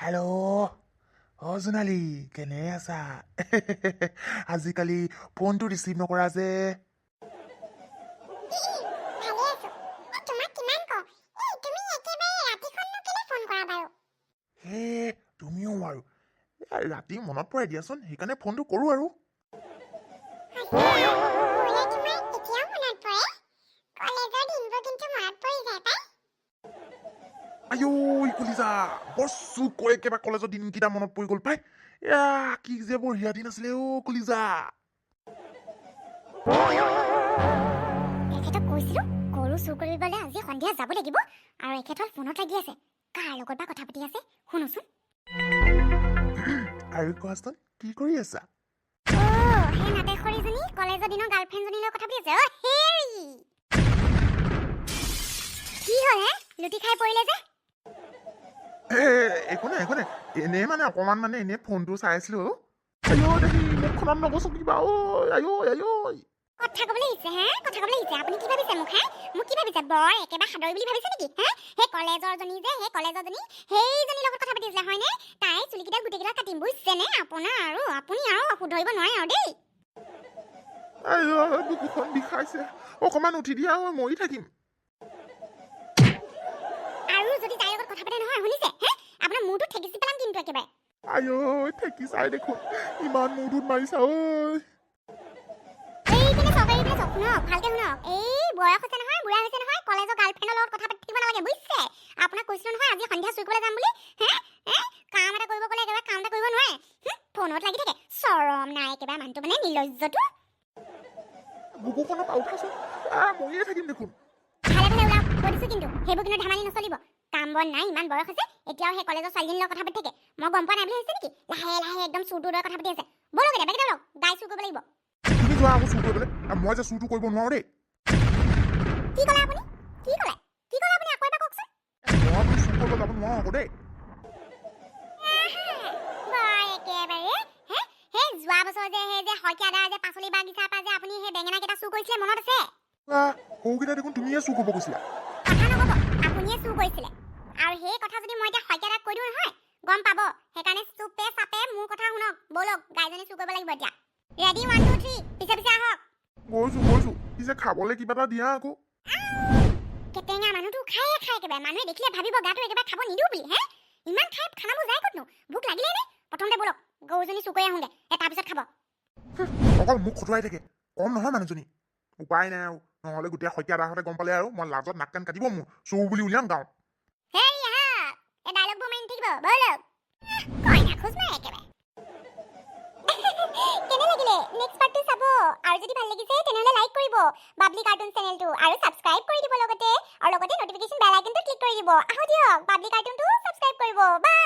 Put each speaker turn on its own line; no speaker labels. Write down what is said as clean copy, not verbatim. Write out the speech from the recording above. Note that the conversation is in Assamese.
হেল্ল' জোনালী কেনে আছা? আজিকালি ফোনটো ৰিচিভ নকৰা যে। হে তুমিও আৰু ৰাতি মনত পৰে দিয়াচোন, সেইকাৰণে ফোনটো কৰোঁ আৰু। আইঐ কলিজা, বৰ চুকৈ একেবাৰে কলেজৰ দিনকেইটা মনত পৰি গ'ল পাই। এয়া কি যে বঢ়িয়া দিন আছিলে কলিজা।
এখেতক কৈছিলো গৰু চুৰ কৰিবলৈ আজি সন্ধিয়া যাব লাগিব, আৰু এখেত হ'ল ফোনত লাগি আছে। কাৰ লগত বা কথা পাতি আছে শুনোচোন।
আৰু কোৱাচোন কি কৰি আছা?
সেই নাটেশ্বৰীজনী কলেজৰ দিনৰ গাৰ্লফ্ৰেণ্ডজনীৰ লগত কথা পাতি আছে। হেৰি কি হ'ল হে, লুটি খাই পৰিলে যে?
একো নাই এনেই মানে অকণমান এনেই ফোনটো চাই আছিলো। আইঐ দেখি মুখখনত নগচকিবা আইঐ।
কথা ক'বলৈ আহিছে কথা ক'বলৈ আহিছে। আপুনি কি ভাবিছে মোক মোক কি ভাবিছে? বৰ একেবাৰে সাদৰী বুলি ভাবিছে নেকি? সেই কলেজৰজনী যে সেইজনীৰ লগত কথা পাতিছিলে হয়নে? তাই চুলিকেইডাল গোটেইকেইডাল কাটিম বুজিছেনে? আপুনি আৰু শুধৰিব নোৱাৰে আৰু দেই।
বুকুখন বিষাইছে, অকণমান উঠি দিয়া মৰি থাকিম।
আৰু যদি তাইৰ লগত কথা পাতে নহয় শুনিছে, আপোনাৰ মূৰটো ঠেকিচি পেলাম কিন্তু একেবাৰে।
আইঐ ঠেকি চাই দেখোন, ইমান মূৰটোত মাৰিছা ঐ।
শুনক ভালকে শুনক। এই বয়স হৈছে নহয়, বুঢ়া হৈছে নহয়, কলেজৰ গাৰ্লফ্ৰেণ্ডৰ লগত কথা পাতিব নালাগে বুজিছে? আপোনাক কৈছিলো নহয় আজি সন্ধিয়া চুৰ কৰিবলৈ যাম বুলি। কাম এটা কৰিব গ'লে একেবাৰে কাম এটা কৰিব নোৱাৰে, ফোনত লাগি থাকে। চৰম নাই একেবাৰে মানুহটো, মানে নিৰ্লজ্জটো।
বুকুখনৰ পৰা উঠাচোন, মৰিয়ে থাকিম দেখোন।
ভালে ওলাওক কৈ দিছো, কিন্তু সেইবোৰ কিন্তু ধেমালি নচলিব। কাম বন নাই, ইমান বয়স হৈছে, এতিয়াও সেই কলেজৰ ছোৱালীজনীৰ লগত কথা পাতি থাকে। মই গম পোৱা নাই বুলি ভাবিছে নেকি? লাহে একদম চুৰটোৰ দৰে কথা পাতি আছে। বলক এতিয়া বেগেটা লওক, গাই চুৰ কৰিব লাগিব।
তুমি যোৱা আকৌ চুৰ কৰিবলৈ, মই যে চুৰটো কৰিব নোৱাৰো দেই।
কি ক'লে আপুনি? কি ক'লে আপুনি? আকৌ এবাৰ কওকচোন।
মই আপুনি চুৰ কৰিব যাব নোৱাৰো আকৌ দেই।
সেই যোৱা বছৰ যে শইকীয়াদাৰ যে পাচলি বাগিচাৰ পৰা যে আপুনি সেই বেঙেনা কেইটা চুৰ কৰিছিলে মনত আছে?
সৰুকেইটা দেখোন তুমিয়ে চুৰ কৰিব কৈছিলা।
কথা নক'ব, আপুনিয়ে চুৰ কৰিছিলে। আৰু সেই কথা যদি মই এতিয়া শইকীয়াদাক কৈ দিওঁ নহয়, গম পাব। সেইকাৰণে চুপে চাপে মোৰ কথা শুনক। বলক গাইজনী চুৰ কৰিব লাগিব এতিয়া। ৰেডি 1 2 3 পিছে আহক।
গৈছো পিছে খাবলৈ কিবা এটা দিয়া আকৌ।
কেটেঙা মানুহটো খাই একেবাৰে, মানুহে দেখিলে ভাবিব গাটো একেবাৰে খাব নিদিওঁ বুলি। ইমান খাই খানাবোৰ যায় ক'তনো? ভোক লাগিলে নে? প্ৰথমতে বলক গৰুজনী চুৰ কৰি আহোঁগে, তাৰপিছত খাব।
অকল মোক খটুৱাই থাকে, কম নহয় মানুহজনী। উপায় নাই আৰু, নহ'লে গোটেই শইকীয়াদাহঁতে গম পালে আৰু মই লাজত নাক কান কাটিব মোৰ, চুৰ বুলি উলিয়াম গাঁৱত।
এই ডাইলগবোৰ মাৰি থাকিব, বলক। কইনা খোজ মাৰে একেবাৰে। কেনে লাগিলে? নেক্সট পাৰ্টটো চাব। আৰু যদি ভাল লাগিছে তেনেহ'লে লাইক কৰিব বাবলি কাৰ্টুন চেনেলটো, আৰু সাবস্ক্ৰাইব কৰি দিব লগতে নটিফিকেশ্যন বেল আইকনটো ক্লিক কৰি দিব। আহো দিয়ক, বাবলি কাৰ্টুনটো সাবস্ক্ৰাইব কৰিব। বাই।